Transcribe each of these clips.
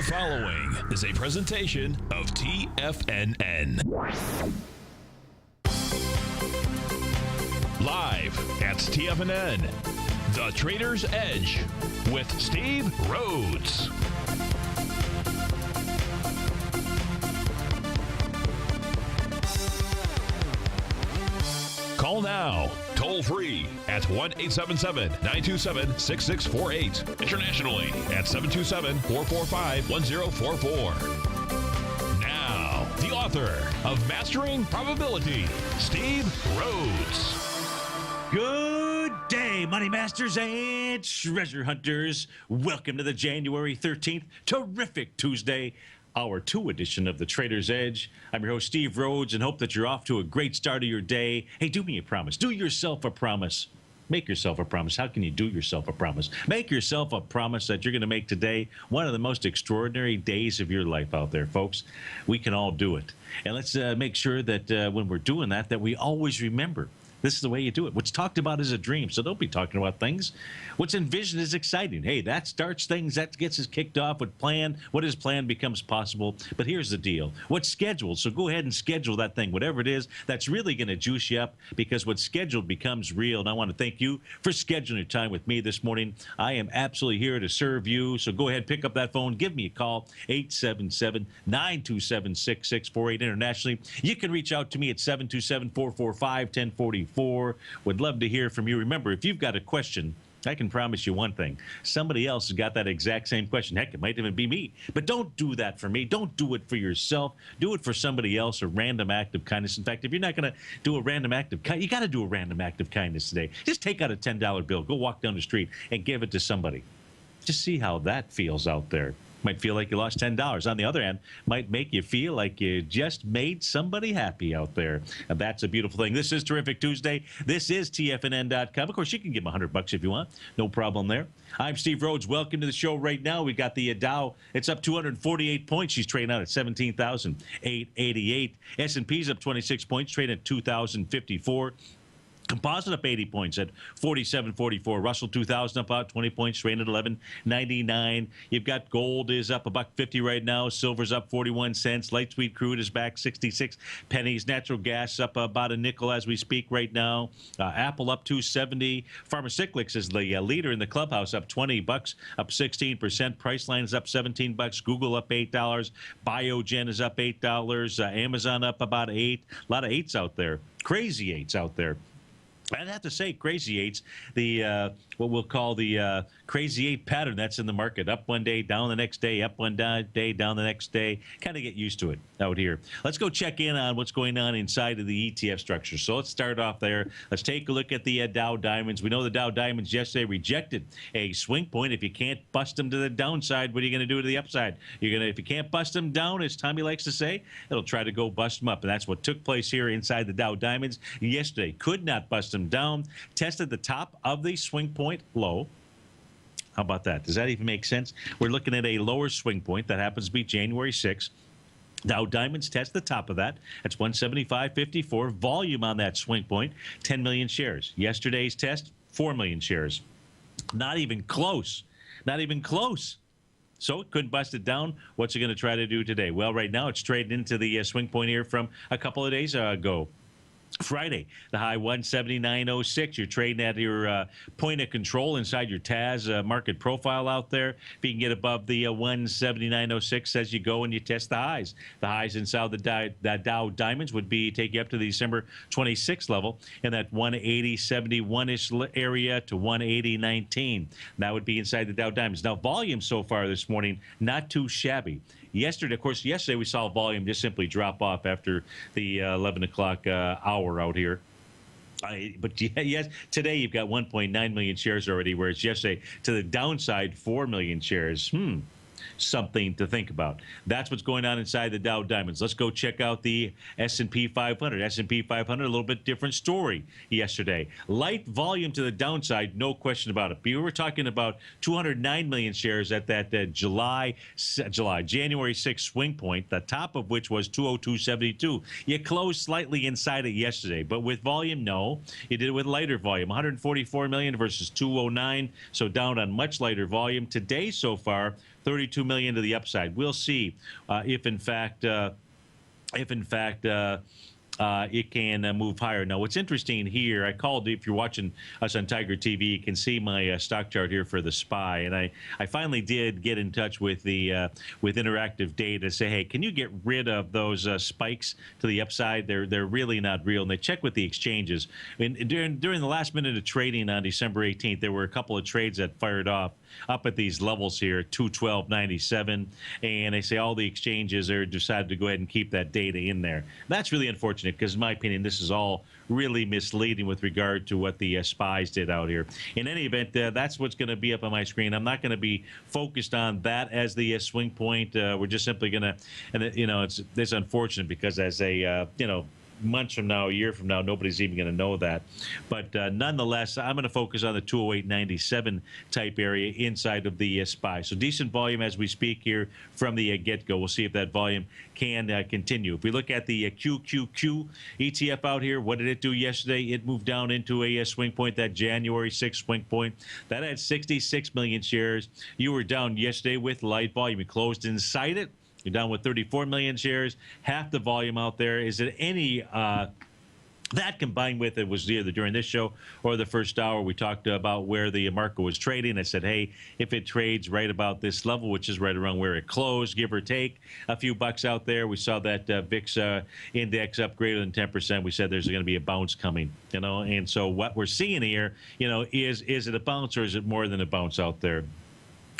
The following is a presentation of TFNN. Live at TFNN, The Trader's Edge with Steve Rhodes. Call now, toll free at 1-877-927-6648. Internationally at 727-445-1044. Now, the author of Mastering Probability, Steve Rhodes. Good day, Money Masters and Treasure Hunters. Welcome to the January 13th terrific Tuesday, Hour 2 edition of the Trader's Edge. I'm your host, Steve Rhodes, and hope that you're off to a great start of your day. Hey, do me a promise. Do yourself a promise. Make yourself a promise. How can you do yourself a promise? Make yourself a promise that you're going to make today one of the most extraordinary days of your life out there, folks. We can all do it. And let's make sure that when we're doing that, that we always remember this is the way you do it. What's talked about is a dream, so don't be talking about things. What's envisioned is exciting. Hey, that starts things, that gets us kicked off with plan. What is planned becomes possible. But here's the deal. What's scheduled? So go ahead and schedule that thing, whatever it is, that's really going to juice you up, because what's scheduled becomes real. And I want to thank you for scheduling your time with me this morning. I am absolutely here to serve you. So go ahead, pick up that phone, give me a call, 877-927-6648 internationally. You can reach out to me at 727-445-1044. Would love to hear from you. Remember, if you've got a question, I can promise you one thing. Somebody else has got that exact same question. Heck, it might even be me. But don't do that for me. Don't do it for yourself. Do it for somebody else, a random act of kindness. In fact, if you're not going to do a random act of kindness, you got to do a random act of kindness today. Just take out a $10 bill, go walk down the street, and give it to somebody. Just see how that feels out there. Might feel like you lost $10. On the other hand, might make you feel like you just made somebody happy out there. And that's a beautiful thing. This is Terrific Tuesday. This is TFNN.com. Of course, you can give them $100 if you want. No problem there. I'm Steve Rhodes. Welcome to the show right now. We got the Dow. It's up 248 points. She's trading out at 17,888. S&P's up 26 points, trading at 2,054. Composite up 80 points at 47.44. Russell 2000 up about 20 points, trading at 11.99. You've got gold is up $1.50 right now. Silver's up 41 cents. Light sweet crude is back 66 pennies. Natural gas up about a nickel as we speak right now. Apple up 270. Pharmacyclics is the leader in the clubhouse, up $20, up 16%. Priceline is up $17. Google up $8. Biogen is up $8. Amazon up about $8. A lot of eights out there. Crazy eights out there. I'd have to say, crazy eights, the what we'll call the crazy eight pattern that's in the market. Up one day, down the next day, up one day, down the next day. Kind of get used to it out here. Let's go check in on what's going on inside of the ETF structure. So let's start off there. Let's take a look at the Dow Diamonds. We know the Dow Diamonds yesterday rejected a swing point. If you can't bust them to the downside, what are you going to do to the upside? If you can't bust them down, as Tommy likes to say, it'll try to go bust them up. And that's what took place here inside the Dow Diamonds yesterday. Could not bust them down. Tested the top of the swing point low. How about that? Does that even make sense? We're looking at a lower swing point. That happens to be January 6th. Dow Diamonds test the top of that. That's 175.54. Volume on that swing point, 10 million shares. Yesterday's test, 4 million shares. Not even close. Not even close. So it couldn't bust it down. What's it going to try to do today? Well, right now it's trading into the swing point here from a couple of days ago. Friday, the high 179.06. You're trading at your point of control inside your TAS market profile out there. If you can get above the 179.06 as you go and you test the highs. The highs inside the Dow Diamonds would be take you up to the December 26th level in that 180.71-ish area to 180.19. That would be inside the Dow Diamonds. Now, volume so far this morning, not too shabby. Yesterday, of course, we saw volume just simply drop off after the 11 o'clock hour out here. But yes, today you've got 1.9 million shares already, whereas yesterday to the downside, 4 million shares. Something to think about. That's what's going on inside the Dow Diamonds. Let's go check out the S&P 500. S&P 500, a little bit different story yesterday. Light volume to the downside, no question about it. We were talking about 209 million shares at that January 6th swing point, the top of which was 202.72. You closed slightly inside it yesterday, but with volume, no. You did it with lighter volume, 144 million versus 209, so down on much lighter volume. Today so far, 32 million to the upside. We'll see if in fact it can move higher. Now, what's interesting here, I called, if you're watching us on Tiger TV, you can see my stock chart here for the SPY. And I finally did get in touch with the with Interactive Data to say, hey, can you get rid of those spikes to the upside? They're really not real. And they check with the exchanges. And during the last minute of trading on December 18th, there were a couple of trades that fired off up at these levels here, 212.97, and they say all the exchanges are decided to go ahead and keep that data in there. That's really unfortunate because, in my opinion, this is all really misleading with regard to what the SPYs did out here. In any event, that's what's going to be up on my screen. I'm not going to be focused on that as the swing point. We're just simply going to, and it's unfortunate because as a months from now, a year from now, nobody's even going to know that. But nonetheless, I'm going to focus on the 208.97 type area inside of the SPY. So decent volume as we speak here from the get-go. We'll see if that volume can continue. If we look at the QQQ ETF out here, what did it do yesterday? It moved down into a swing point, that January 6th swing point. That had 66 million shares. You were down yesterday with light volume. You closed inside it. You're down with 34 million shares, half the volume out there. Is it any that combined with it was either during this show or the first hour, we talked about where the market was trading. I said, hey, if it trades right about this level, which is right around where it closed, give or take a few bucks out there, we saw that VIX index up greater than 10%. We said there's going to be a bounce coming, and so what we're seeing here, is it a bounce or is it more than a bounce out there?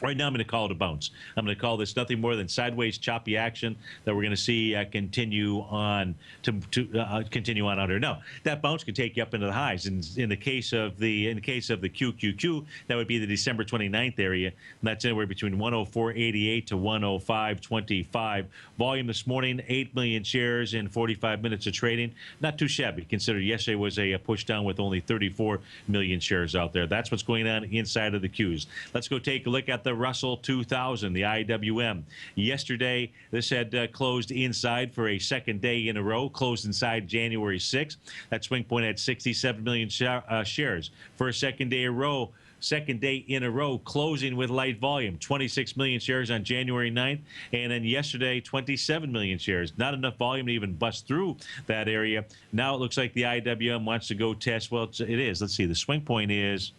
Right now, I'm going to call it a bounce. I'm going to call this nothing more than sideways choppy action that we're going to see continue on continue on under. Now, that bounce could take you up into the highs. In the case of the QQQ, that would be the December 29th area. And that's anywhere between 104.88 to 105.25. Volume this morning, 8 million shares in 45 minutes of trading. Not too shabby. Consider yesterday was a push down with only 34 million shares out there. That's what's going on inside of the Qs. Let's go take a look at the Russell 2000, the IWM. Yesterday, this had closed inside for a second day in a row, closed inside January 6th. That swing point had 67 million shares. For a second day in a row, closing with light volume, 26 million shares on January 9th, and then yesterday, 27 million shares. Not enough volume to even bust through that area. Now it looks like the IWM wants to go test. Well, it is. Let's see. The swing point is,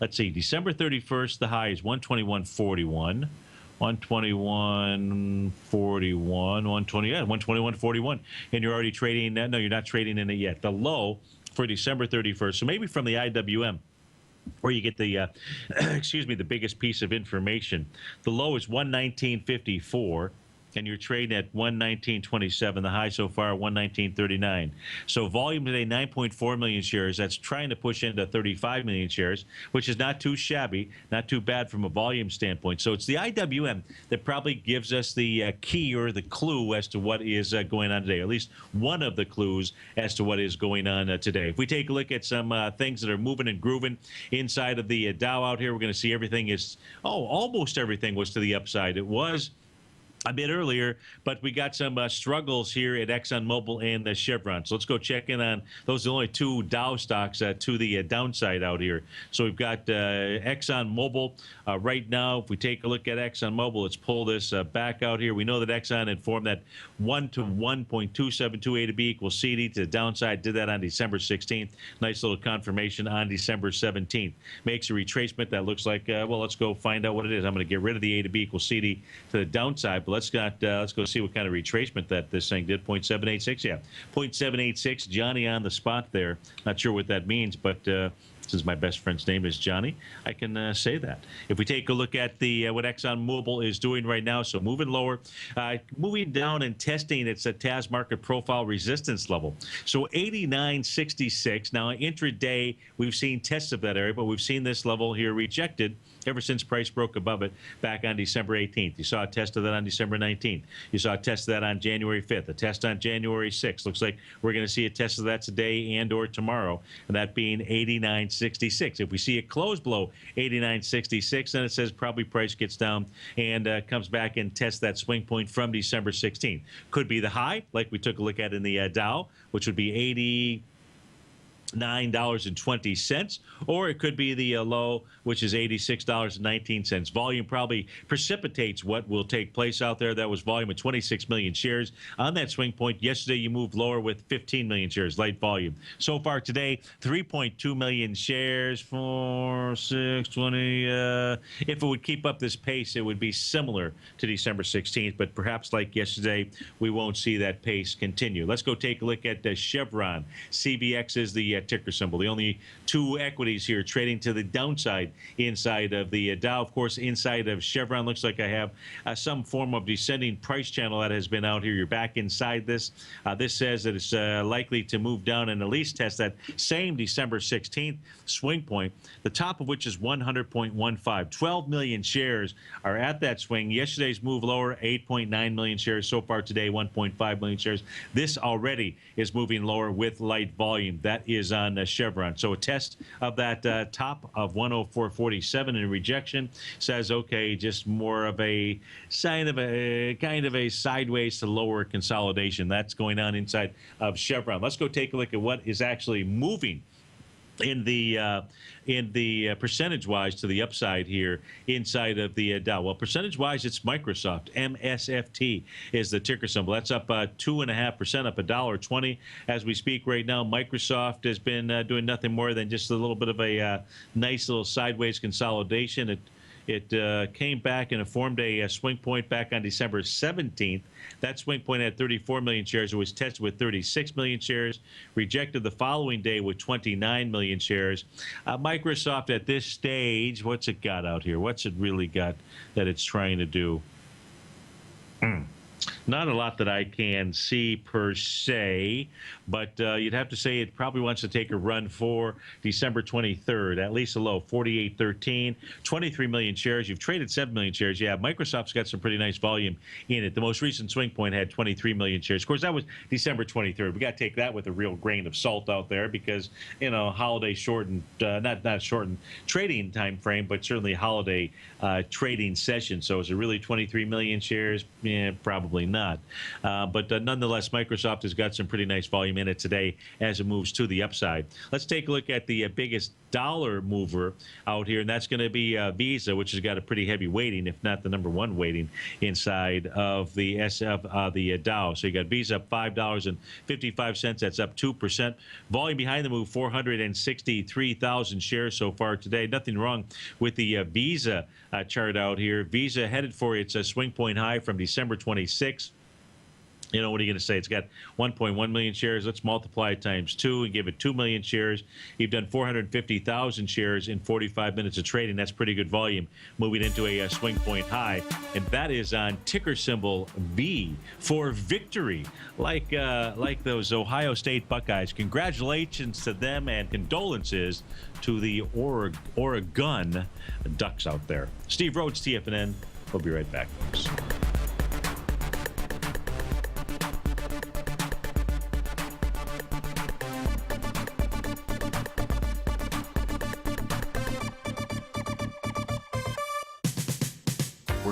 let's see, December 31st, the high is 121.41. 121.41, 121.41, and you're already trading. No, you're not trading in it yet. The low for December 31st, so maybe from the IWM, where you get the, excuse me, the biggest piece of information. The low is 119.54. And you're trading at 119.27. The high so far, 119.39. So volume today, 9.4 million shares. That's trying to push into 35 million shares, which is not too shabby, not too bad from a volume standpoint. So it's the IWM that probably gives us the key or the clue as to what is going on today, or at least one of the clues as to what is going on today. If we take a look at some things that are moving and grooving inside of the Dow out here, we're going to see everything is, almost everything was to the upside. It was a bit earlier, but we got some struggles here at ExxonMobil and Chevron. So let's go check in on those. Are the only two Dow stocks to the downside out here. So we've got ExxonMobil right now. If we take a look at ExxonMobil, let's pull this back out here. We know that Exxon had formed that 1 to 1.272 A to B equals CD to the downside. Did that on December 16th. Nice little confirmation on December 17th. Makes a retracement that looks like, well, let's go find out what it is. I'm going to get rid of the A to B equals CD to the downside. But let's go see what kind of retracement that this thing did. 0.786, yeah. 0.786, Johnny on the spot there. Not sure what that means, but since my best friend's name is Johnny, I can say that. If we take a look at the what ExxonMobil is doing right now, so moving lower, moving down and testing its TAS market profile resistance level. So 89.66. Now, intraday, we've seen tests of that area, but we've seen this level here rejected ever since price broke above it back on December 18th. You saw a test of that on December 19th. You saw a test of that on January 5th, a test on January 6th. Looks like we're going to see a test of that today and or tomorrow, and that being 89.66. If we see it close below 89.66, then it says probably price gets down and comes back and tests that swing point from December 16th. Could be the high, like we took a look at in the Dow, which would be 80. $9.20, or it could be the low, which is $86.19. Volume probably precipitates what will take place out there. That was volume of 26 million shares on that swing point. Yesterday, you moved lower with 15 million shares, light volume. So far today, 3.2 million shares, 4, 6, 20. If it would keep up this pace, it would be similar to December 16th, but perhaps like yesterday, we won't see that pace continue. Let's go take a look at Chevron. CVX is the ticker symbol. The only two equities here trading to the downside inside of the Dow. Of course, inside of Chevron, looks like I have some form of descending price channel that has been out here. You're back inside this. This says that it's likely to move down and at least test that same December 16th swing point, the top of which is 100.15. 12 million shares are at that swing. Yesterday's move lower, 8.9 million shares. So far today, 1.5 million shares. This already is moving lower with light volume. That is on Chevron. So a test of that top of 104.47 in rejection says, okay, just more of a sign of a kind of a sideways to lower consolidation. That's going on inside of Chevron. Let's go take a look at what is actually moving in the percentage-wise to the upside here inside of the Dow. Well, percentage-wise, it's Microsoft. MSFT is the ticker symbol. That's up 2.5%, up $1.20 as we speak right now. Microsoft has been doing nothing more than just a little bit of a nice little sideways consolidation. It came back and formed a swing point back on December 17th. That swing point had 34 million shares. It was tested with 36 million shares, rejected the following day with 29 million shares. Microsoft at this stage, what's it got out here? What's it really got that it's trying to do? Not a lot that I can see per se, but you'd have to say it probably wants to take a run for December 23rd, at least a low, 48.13, 23 million shares. You've traded 7 million shares. Yeah, Microsoft's got some pretty nice volume in it. The most recent swing point had 23 million shares. Of course, that was December 23rd. We got to take that with a real grain of salt out there because, you know, holiday shortened, not shortened trading time frame, but certainly holiday trading session. So is it really 23 million shares? Yeah, probably not. But nonetheless, Microsoft has got some pretty nice volume in it today as it moves to the upside. Let's take a look at the biggest dollar mover out here, and that's going to be Visa, which has got a pretty heavy weighting, if not the number one weighting inside of the the Dow. So you got Visa up $5.55. That's up 2%. Volume behind the move, 463,000 shares so far today. Nothing wrong with the Visa chart out here. Visa headed for its swing point high from December 26th. You know, what are you going to say? It's got 1.1 million shares. Let's multiply it times 2 and give it 2 million shares. You've done 450,000 shares in 45 minutes of trading. That's pretty good volume moving into a swing point high. And that is on ticker symbol V for victory, like those Ohio State Buckeyes. Congratulations to them and condolences to the Oregon Ducks out there. Steve Rhodes, TFNN. We'll be right back, folks.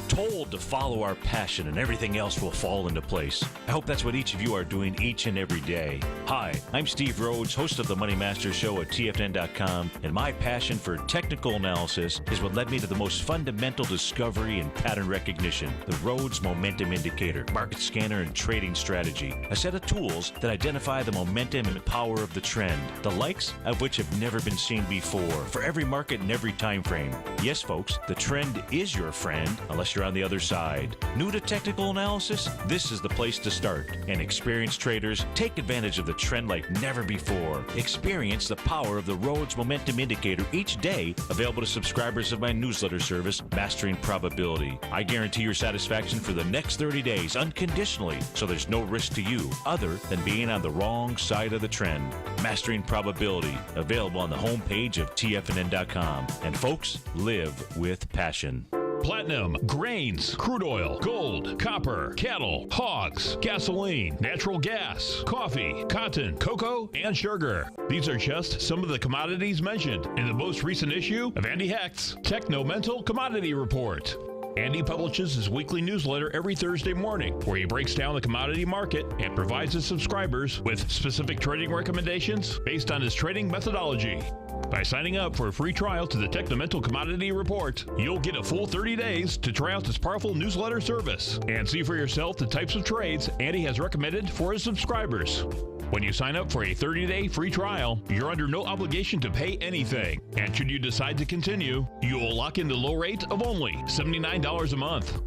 Told to follow our passion and everything else will fall into place. I hope that's what each of you are doing each and every day. Hi, I'm Steve Rhodes, host of the Money Master Show at TFNN.com, and my passion for technical analysis is what led me to the most fundamental discovery in pattern recognition, the Rhodes Momentum Indicator, market scanner, and trading strategy, a set of tools that identify the momentum and power of the trend, the likes of which have never been seen before, for every market and every time frame. Yes, folks, the trend is your friend, unless you're on the other side. New to technical analysis? This is the place to start. And experienced traders take advantage of the trend like never before. Experience the power of the Rhodes Momentum Indicator each day, available to subscribers of my newsletter service, Mastering Probability. I guarantee your satisfaction for the next 30 days unconditionally, so there's no risk to you other than being on the wrong side of the trend. Mastering Probability, available on the homepage of TFNN.com. And folks, live with passion. Platinum, grains, crude oil, gold, copper, cattle, hogs, gasoline, natural gas, coffee, cotton, cocoa, and sugar. These are just some of the commodities mentioned in the most recent issue of Andy Hecht's Techno-Mental Commodity Report. Andy publishes his weekly newsletter every Thursday morning, where he breaks down the commodity market and provides his subscribers with specific trading recommendations based on his trading methodology. By signing up for a free trial to the Technomental Commodity Report, you'll get a full 30 days to try out this powerful newsletter service and see for yourself the types of trades Andy has recommended for his subscribers. When you sign up for a 30-day free trial, you're under no obligation to pay anything. And should you decide to continue, you will lock in the low rate of only $79 a month.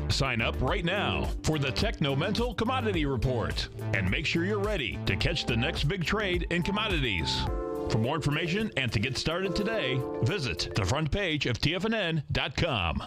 Sign up right now for the Technomental Commodity Report and make sure you're ready to catch the next big trade in commodities. For more information and to get started today, visit the front page of TFNN.com.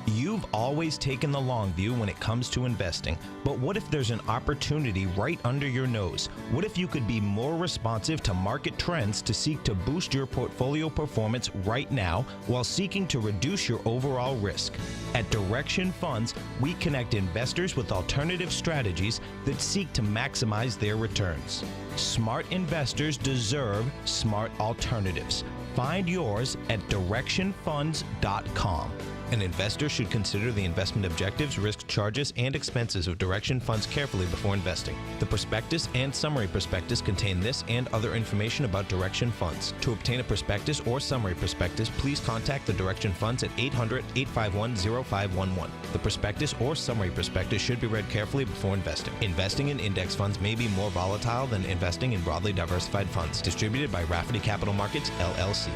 You've always taken the long view when it comes to investing, but what if there's an opportunity right under your nose? What if you could be more responsive to market trends to seek to boost your portfolio performance right now while seeking to reduce your overall risk? At Direction Funds, we connect investors with alternative strategies that seek to maximize their returns. Smart investors deserve smart alternatives. Find yours at directionfunds.com. An investor should consider the investment objectives, risk charges, and expenses of Direction Funds carefully before investing. The prospectus and summary prospectus contain this and other information about Direction Funds. To obtain a prospectus or summary prospectus, please contact the Direction Funds at 800-851-0511. The prospectus or summary prospectus should be read carefully before investing. Investing in index funds may be more volatile than investing in broadly diversified funds. Distributed by Rafferty Capital Markets, LLC.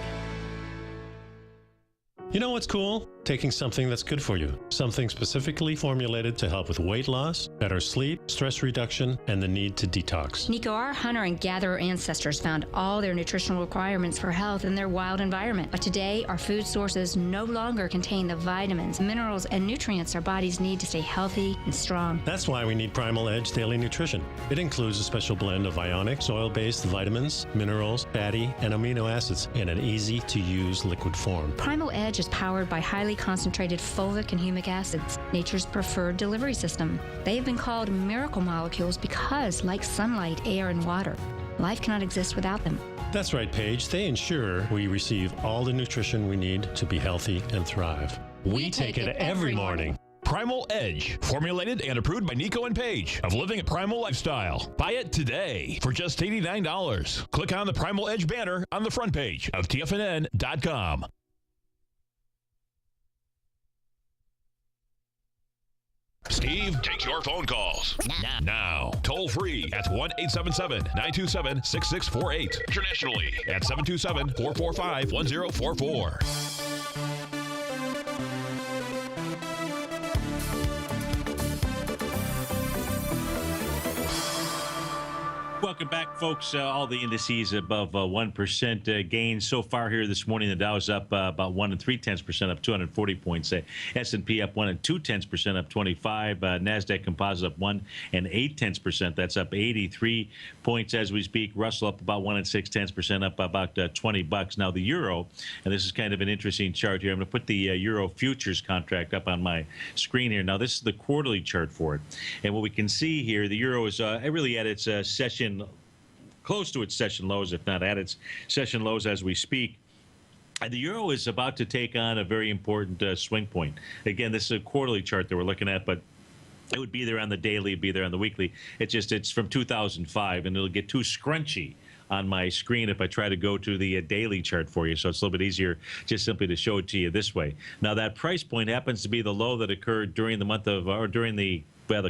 You know what's cool? Taking something that's good for you. Something specifically formulated to help with weight loss, better sleep, stress reduction, and the need to detox. Nico, our hunter and gatherer ancestors found all their nutritional requirements for health in their wild environment. But today, our food sources no longer contain the vitamins, minerals, and nutrients our bodies need to stay healthy and strong. That's why we need Primal Edge Daily Nutrition. It includes a special blend of ionic, soil-based vitamins, minerals, fatty, and amino acids in an easy-to-use liquid form. Primal Edge is powered by highly concentrated fulvic and humic acids, nature's preferred delivery system. They have been called miracle molecules because, like sunlight, air, and water, life cannot exist without them. That's right, Paige. They ensure we receive all the nutrition we need to be healthy and thrive. We take it every morning. Primal Edge, formulated and approved by Nico and Paige of Living a Primal Lifestyle. Buy it today for just $89. Click on the Primal Edge banner on the front page of TFNN.com. Steve takes your phone calls now. Toll free at 1-877-927-6648. Internationally at 727-445-1044. Welcome back, folks. All the indices above 1% gains so far here this morning. The Dow's up about 1 3/10%, up 240 points. S&P up 1 2/10%, up 25. Nasdaq Composite up 1 8/10%. That's up 83 points as we speak. Russell up about 1 6/10%, up about $20. Now the euro, and this is kind of an interesting chart here. I'm going to put the euro futures contract up on my screen here. Now this is the quarterly chart for it, and what we can see here, the euro is really at its session, close to its session lows, if not at its session lows as we speak. And the euro is about to take on a very important swing point. Again, this is a quarterly chart that we're looking at, but it would be there on the daily, it'd be there on the weekly. It's from 2005, and it'll get too scrunchy on my screen if I try to go to the daily chart for you. So it's a little bit easier just simply to show it to you this way. Now that price point happens to be the low that occurred during the month of, or during the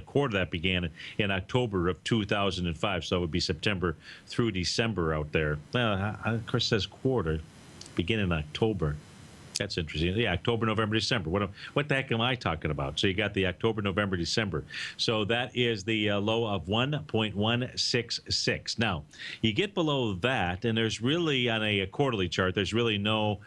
quarter that began in October of 2005. So it would be September through December out there. Of course, it says quarter, begin in October. That's interesting. Yeah, October, November, December. What the heck am I talking about? So you got the October, November, December. So that is the low of 1.166. Now, you get below that, and there's really, on a quarterly chart, there's really no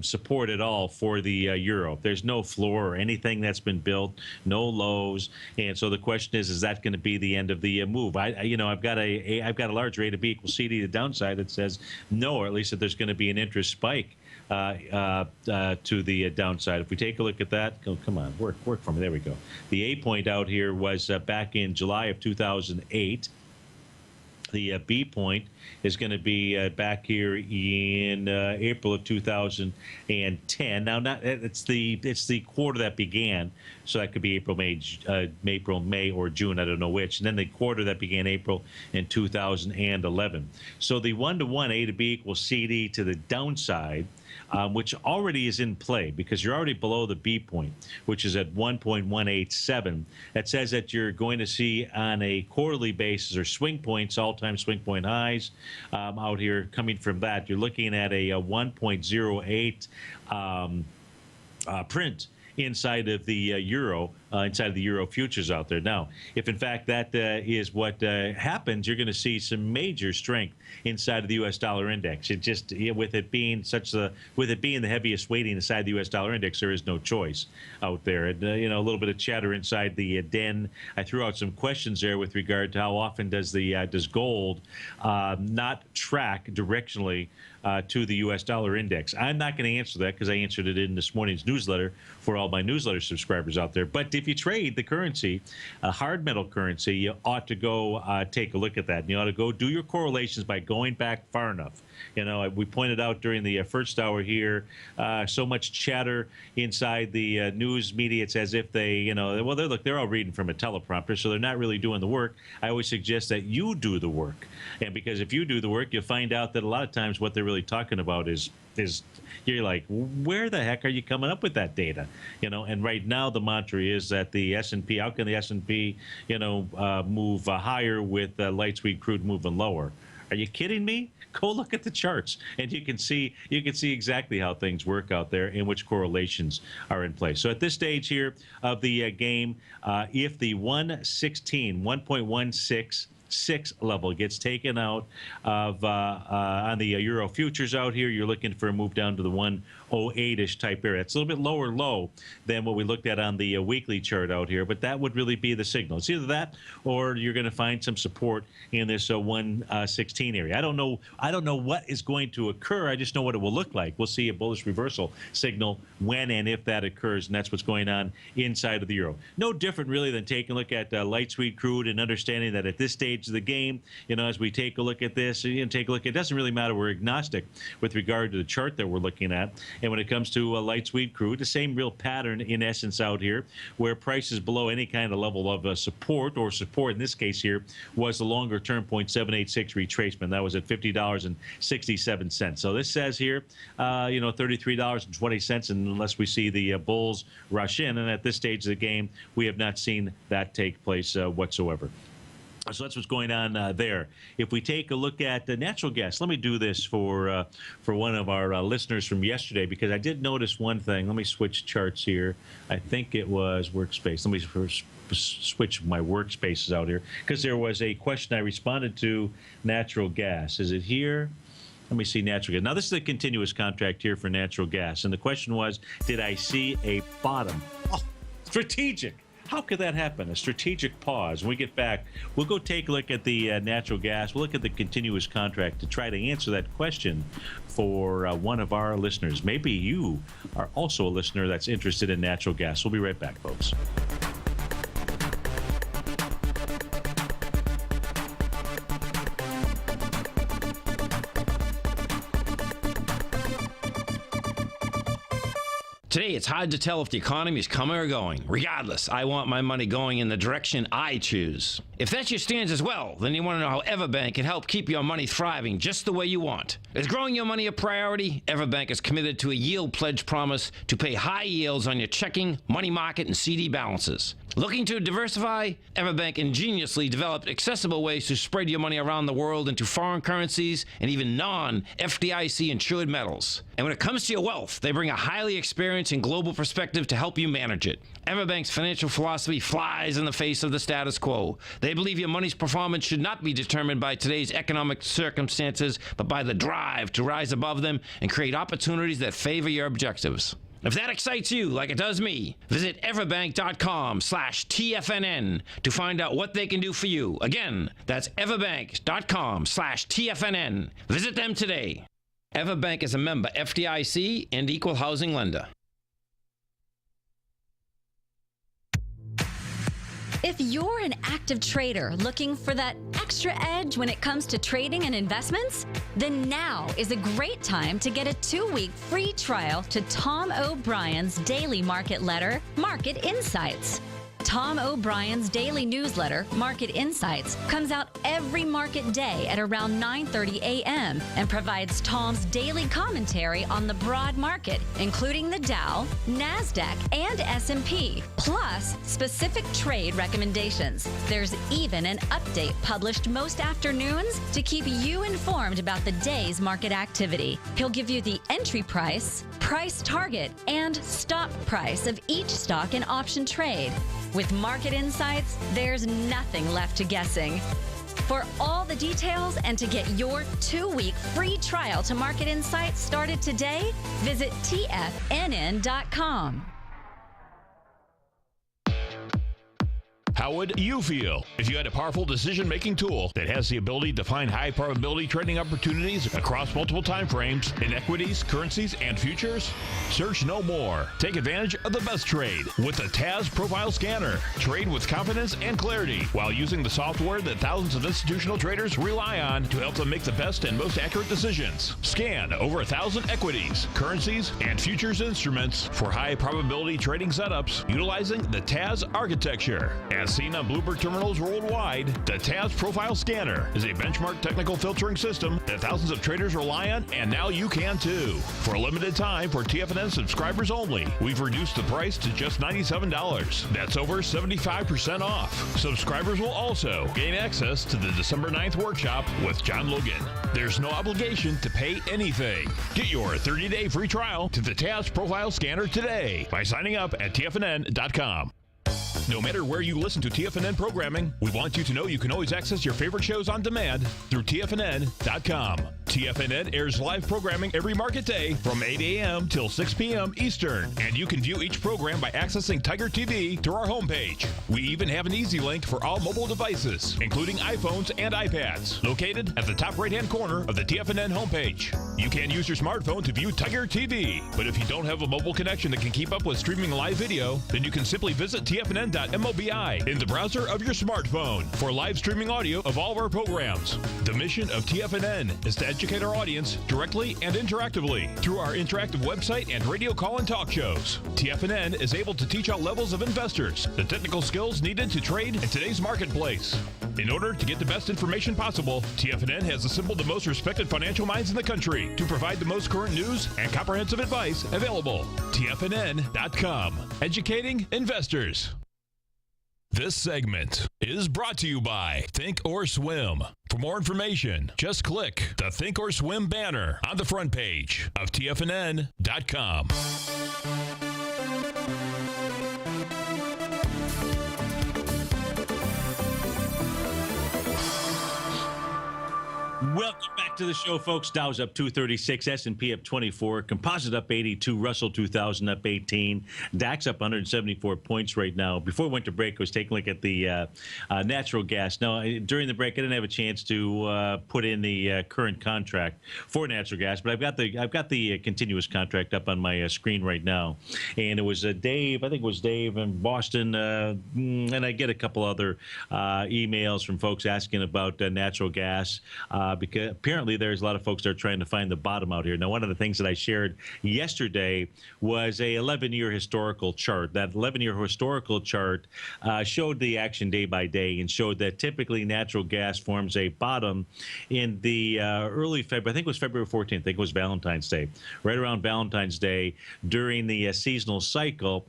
support at all for the euro. There's no floor or anything that's been built, no lows, and so the question is that going to be the end of the move? I've got a large rate of B equals CD to the downside that says no, or at least that there's going to be an interest spike to the downside. If we take a look at that, come on, work for me. There we go. The A point out here was back in July of 2008. The B point is going to be back here in April of 2010. Now, it's the quarter that began, so that could be April, May, or June. I don't know which. And then the quarter that began April in 2011. So the 1-to-1 A to B equals CD to the downside, which already is in play because you're already below the B point, which is at 1.187. That says that you're going to see on a quarterly basis or swing points, all-time swing point highs out here coming from that. You're looking at a 1.08 print inside of the euro, inside of the euro futures out there. Now, if in fact that is what happens, you're going to see some major strength inside of the U.S. dollar index. It just with it being the heaviest weighting inside the U.S. dollar index, there is no choice out there. And a little bit of chatter inside the den. I threw out some questions there with regard to how often does gold not track directionally to the U.S. dollar index. I'm not going to answer that because I answered it in this morning's newsletter for all my newsletter subscribers out there. But if you trade the currency, a hard metal currency, you ought to go take a look at that. And you ought to go do your correlations by going back far enough. We pointed out during the first hour here, so much chatter inside the news media. It's as if they, they're all reading from a teleprompter, so they're not really doing the work. I always suggest that you do the work. And because if you do the work, you'll find out that a lot of times what they're really talking about is you're like, where the heck are you coming up with that data? And right now the mantra is that the S&P, how can the S&P, move higher with light sweet crude moving lower? Are you kidding me? Go look at the charts, and you can see exactly how things work out there and which correlations are in place. So at this stage here of the game, if the 1.16 level gets taken out of on the euro futures out here, you're looking for a move down to the 108-ish type area. It's a little bit lower low than what we looked at on the weekly chart out here, but that would really be the signal. It's either that or you're going to find some support in this 116 area. I don't know what is going to occur. I just know what it will look like. We'll see a bullish reversal signal when and if that occurs, and that's what's going on inside of the euro. No different really than taking a look at light sweet crude and understanding that at this stage of the game, as we take a look at this, it doesn't really matter. We're agnostic with regard to the chart that we're looking at. And when it comes to light sweet crude, the same real pattern in essence out here, where prices below any kind of level of support in this case here was the longer term 0.786 retracement. That was at $50.67. So this says here, $33.20 unless we see the bulls rush in. And at this stage of the game, we have not seen that take place whatsoever. So that's what's going on there. If we take a look at natural gas, let me do this for one of our listeners from yesterday, because I did notice one thing. Let me switch charts here. I think it was workspace. Let me first switch my workspaces out here, because there was a question I responded to natural gas. Is it here? Let me see natural gas. Now, this is a continuous contract here for natural gas. And the question was, did I see a bottom? Oh, strategic. How could that happen? A strategic pause. When we get back, we'll go take a look at the natural gas. We'll look at the continuous contract to try to answer that question for one of our listeners. Maybe you are also a listener that's interested in natural gas. We'll be right back, folks. Today, it's hard to tell if the economy is coming or going. Regardless, I want my money going in the direction I choose. If that's your stance as well, then you want to know how Everbank can help keep your money thriving just the way you want. Is growing your money a priority? Everbank is committed to a yield pledge promise to pay high yields on your checking, money market, and CD balances. Looking to diversify? Everbank ingeniously developed accessible ways to spread your money around the world into foreign currencies and even non-FDIC insured metals. And when it comes to your wealth, they bring a highly experienced and global perspective to help you manage it. Everbank's financial philosophy flies in the face of the status quo. They believe your money's performance should not be determined by today's economic circumstances, but by the drive to rise above them and create opportunities that favor your objectives. If that excites you like it does me, visit everbank.com/TFNN to find out what they can do for you. Again, that's everbank.com/TFNN. Visit them today. Everbank is a member FDIC and equal housing lender. If you're an active trader looking for that extra edge when it comes to trading and investments, then now is a great time to get a 2-week free trial to Tom O'Brien's daily market letter, Market Insights. Tom O'Brien's daily newsletter, Market Insights, comes out every market day at around 9:30 a.m. and provides Tom's daily commentary on the broad market, including the Dow, NASDAQ, and S&P, plus specific trade recommendations. There's even an update published most afternoons to keep you informed about the day's market activity. He'll give you the entry price, price target, and stop price of each stock and option trade. With Market Insights, there's nothing left to guessing. For all the details and to get your 2-week free trial to Market Insights started today, visit TFNN.com. How would you feel if you had a powerful decision-making tool that has the ability to find high-probability trading opportunities across multiple time frames in equities, currencies, and futures? Search no more. Take advantage of the best trade with the TAS Profile Scanner. Trade with confidence and clarity while using the software that thousands of institutional traders rely on to help them make the best and most accurate decisions. Scan over 1,000 equities, currencies, and futures instruments for high-probability trading setups utilizing the TAS architecture. As seen on Bloomberg terminals worldwide, the TAS Profile Scanner is a benchmark technical filtering system that thousands of traders rely on, and now you can too. For a limited time, for TFNN subscribers only, we've reduced the price to just $97. That's over 75% off. Subscribers will also gain access to the December 9th workshop with John Logan. There's no obligation to pay anything. Get your 30-day free trial to the TAS Profile Scanner today by signing up at TFNN.com. No matter where you listen to TFNN programming, we want you to know you can always access your favorite shows on demand through TFNN.com. TFNN airs live programming every market day from 8 a.m. till 6 p.m. Eastern, and you can view each program by accessing Tiger TV through our homepage. We even have an easy link for all mobile devices, including iPhones and iPads, located at the top right-hand corner of the TFNN homepage. You can use your smartphone to view Tiger TV, but if you don't have a mobile connection that can keep up with streaming live video, then you can simply visit TFNN.mobi in the browser of your smartphone for live streaming audio of all of our programs. The mission of TFNN is to educate our audience directly and interactively through our interactive website and radio call and talk shows. TFNN is able to teach all levels of investors the technical skills needed to trade in today's marketplace. In order to get the best information possible, TFNN has assembled the most respected financial minds in the country to provide the most current news and comprehensive advice available. TFNN.com. Educating investors. This segment is brought to you by Think or Swim. For more information, just click the Think or Swim banner on the front page of TFNN.com. Welcome back to the show, folks. Dow's up 236, S&P up 24, Composite up 82, Russell 2000 up 18, DAX up 174 points right now. Before we went to break, I was taking a look at the natural gas. Now, during the break, I didn't have a chance to put in the current contract for natural gas, but I've got the continuous contract up on my screen right now. And it was Dave, I think it was Dave in Boston, and I get a couple other emails from folks asking about natural gas. Because apparently there's a lot of folks that are trying to find the bottom out here. Now, one of the things that I shared yesterday was a 11-year historical chart. That 11-year historical chart showed the action day by day and showed that typically natural gas forms a bottom in the early February. I think it was February 14th. I think it was Valentine's Day. Right around Valentine's Day during the seasonal cycle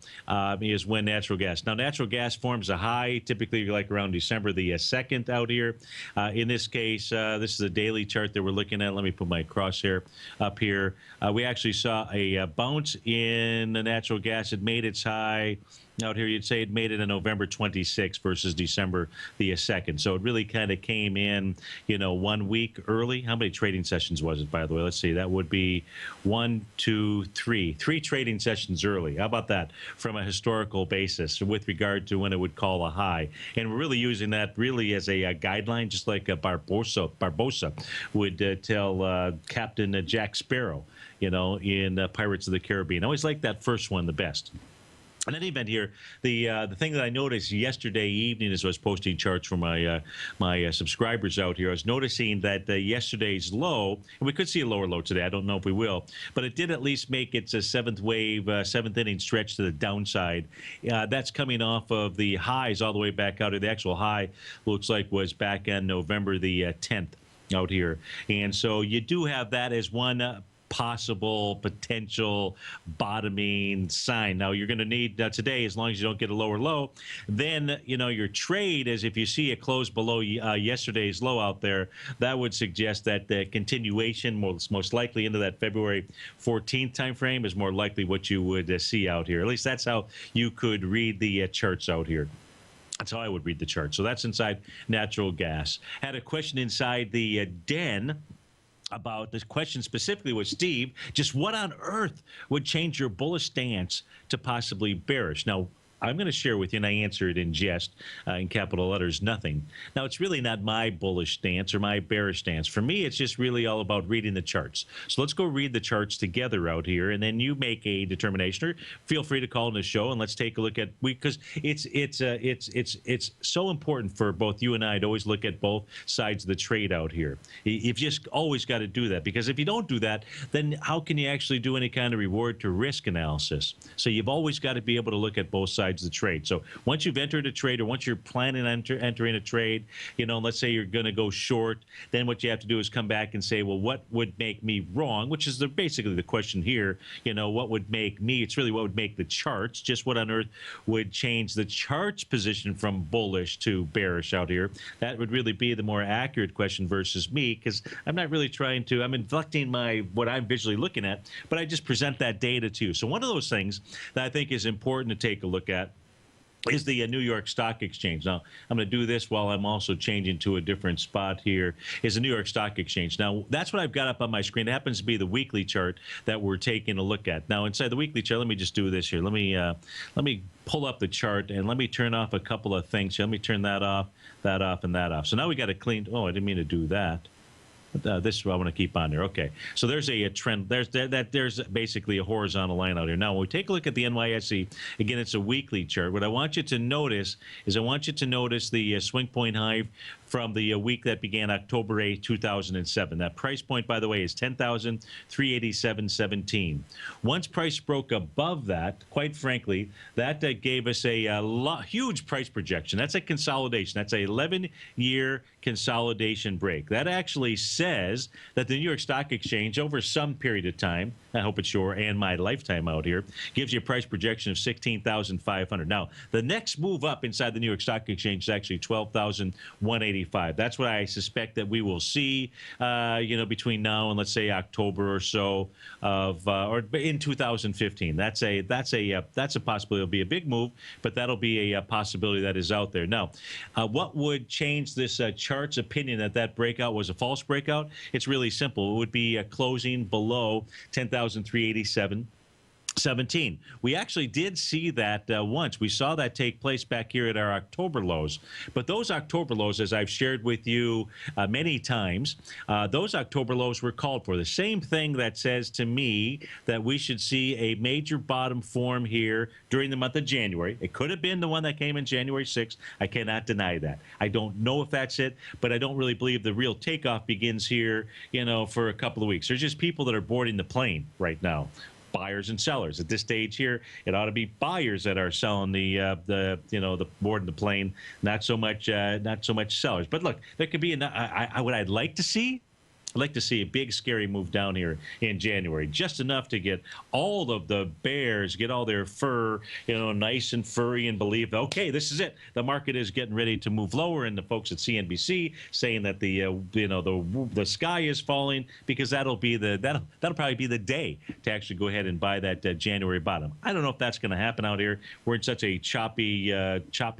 is when natural gas. Now, natural gas forms a high typically like around December the 2nd out here. In this case, this is a daily chart that we're looking at. Let me put my crosshair up here. We actually saw a bounce in the natural gas. It made its high out here. You'd say it made it on November 26th versus December the 2nd. So it really kind of came in, 1 week early. How many trading sessions was it, by the way? Let's see. That would be 1, 2, 3. 3 trading sessions early. How about that from a historical basis with regard to when it would call a high? And we're really using that really as a guideline, just like Barbosa would tell Captain Jack Sparrow, in Pirates of the Caribbean. I always like that first one the best. In any event here, the thing that I noticed yesterday evening as I was posting charts for my subscribers out here, I was noticing that yesterday's low, and we could see a lower low today. I don't know if we will, but it did at least make its a seventh wave, seventh inning stretch to the downside. That's coming off of the highs all the way back out. The actual high looks like was back on November the 10th out here, and so you do have that as one possible potential bottoming sign. Now you're going to need today, as long as you don't get a lower low, then your trade is, if you see it close below yesterday's low out there, that would suggest that the continuation most likely into that February 14th time frame is more likely what you would see out here. At least that's how you could read the charts out here. That's how I would read the chart. So that's inside natural gas. Had a question inside the den about this question specifically with Steve, just what on earth would change your bullish stance to possibly bearish? Now, I'm going to share with you, and I answer it in jest, in capital letters, nothing. Now, it's really not my bullish stance or my bearish stance. For me, it's just really all about reading the charts. So let's go read the charts together out here, and then you make a determination. Or feel free to call in the show, and let's take a look at, because it's so important for both you and I to always look at both sides of the trade out here. You've just always got to do that, because if you don't do that, then how can you actually do any kind of reward to risk analysis? So you've always got to be able to look at both sides of the trade. So once you've entered a trade, or once you're planning on entering a trade, let's say you're going to go short, then what you have to do is come back and say, well, what would make me wrong? Which is basically the question here. What would make me? It's really what would make the charts. Just what on earth would change the charts position from bullish to bearish out here? That would really be the more accurate question versus me, because I'm not really trying to. I'm inflecting what I'm visually looking at, but I just present that data to you. So one of those things that I think is important to take a look at is the New York Stock Exchange. Now, I'm going to do this while I'm also changing to a different spot here, is the New York Stock Exchange. Now, that's what I've got up on my screen. It happens to be the weekly chart that we're taking a look at. Now, inside the weekly chart, let me just do this here. Let me pull up the chart, and let me turn off a couple of things. Let me turn that off, and that off. So now we got a clean, I didn't mean to do that. This is what I want to keep on there. Okay, so there's a trend. There's basically a horizontal line out here. Now, when we take a look at the NYSE, again, it's a weekly chart. What I want you to notice is the swing point high from the week that began October 8, 2007. That price point, by the way, is 10,387.17. Once price broke above that, quite frankly, that gave us a huge price projection. That's a consolidation. That's a 11-year consolidation break. That actually says that the New York Stock Exchange, over some period of time, I hope it's your and my lifetime out here, gives you a price projection of 16,500. Now, the next move up inside the New York Stock Exchange is actually 12,185. That's what I suspect that we will see, between now and, let's say, October or so of, or in 2015. That's a possibility. It'll be a big move, but that'll be a possibility that is out there. Now, what would change this chart's opinion that breakout was a false breakout? It's really simple. It would be closing below 10,387.17. We actually did see that once. We saw that take place back here at our October lows. But those October lows, as I've shared with you many times, those October lows were called for. The same thing that says to me that we should see a major bottom form here during the month of January. It could have been the one that came in January 6th. I cannot deny that. I don't know if that's it, but I don't really believe the real takeoff begins here, for a couple of weeks. There's just people that are boarding the plane right now. Buyers and sellers. At this stage here, it ought to be buyers that are selling the boarding the plane, not so much sellers. But look, there could be what I'd like to see. I'd like to see a big, scary move down here in January, just enough to get all of the bears, get all their fur, nice and furry, and believe, okay, this is it. The market is getting ready to move lower, and the folks at CNBC saying that the sky is falling, because that'll probably be the day to actually go ahead and buy that January bottom. I don't know if that's going to happen out here. We're in such a choppy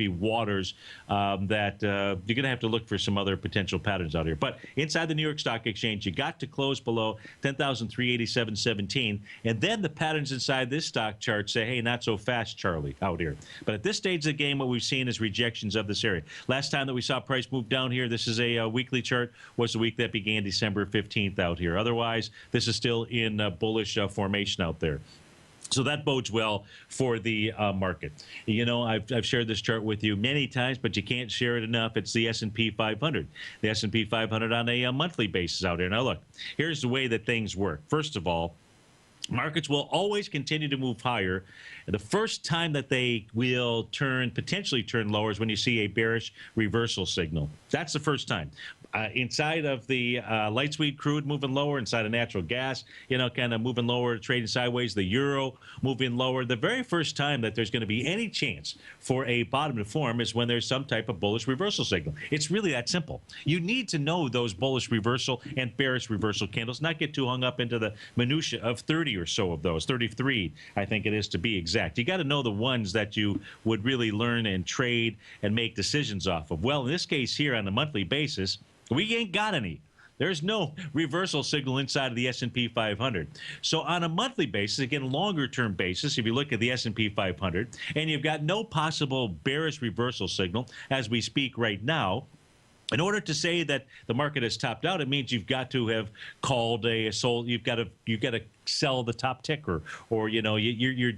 waters that you're going to have to look for some other potential patterns out here. But inside the New York Stock Exchange, you got to close below 10,387.17, and then the patterns inside this stock chart say, hey, not so fast, Charlie, out here. But at this stage of the game, what we've seen is rejections of this area. Last time that we saw price move down here, this is a weekly chart, was the week that began December 15th out here. Otherwise, this is still in bullish formation out there. So that bodes well for the market. You know, I've shared this chart with you many times, but you can't share it enough. It's the S&P 500. The S&P 500 on a monthly basis out there. Now, look, here's the way that things work. First of all, markets will always continue to move higher. The first time that they will potentially turn lower is when you see a bearish reversal signal. That's the first time. Inside of the light sweet crude moving lower, inside of natural gas, you know, kind of moving lower, trading sideways, the euro moving lower. The very first time that there's going to be any chance for a bottom to form is when there's some type of bullish reversal signal. It's really that simple. You need to know those bullish reversal and bearish reversal candles, not get too hung up into the minutia of 30 or so of those, 33, I think it is to be exact. You got to know the ones that you would really learn and trade and make decisions off of. Well, in this case here on a monthly basis, we ain't got any. There's no reversal signal inside of the S&P 500. So on a monthly basis, again, longer-term basis, if you look at the S&P 500, and you've got no possible bearish reversal signal as we speak right now, in order to say that the market has topped out, it means you've got to have called a sold. You've got to sell the top ticker, or you know you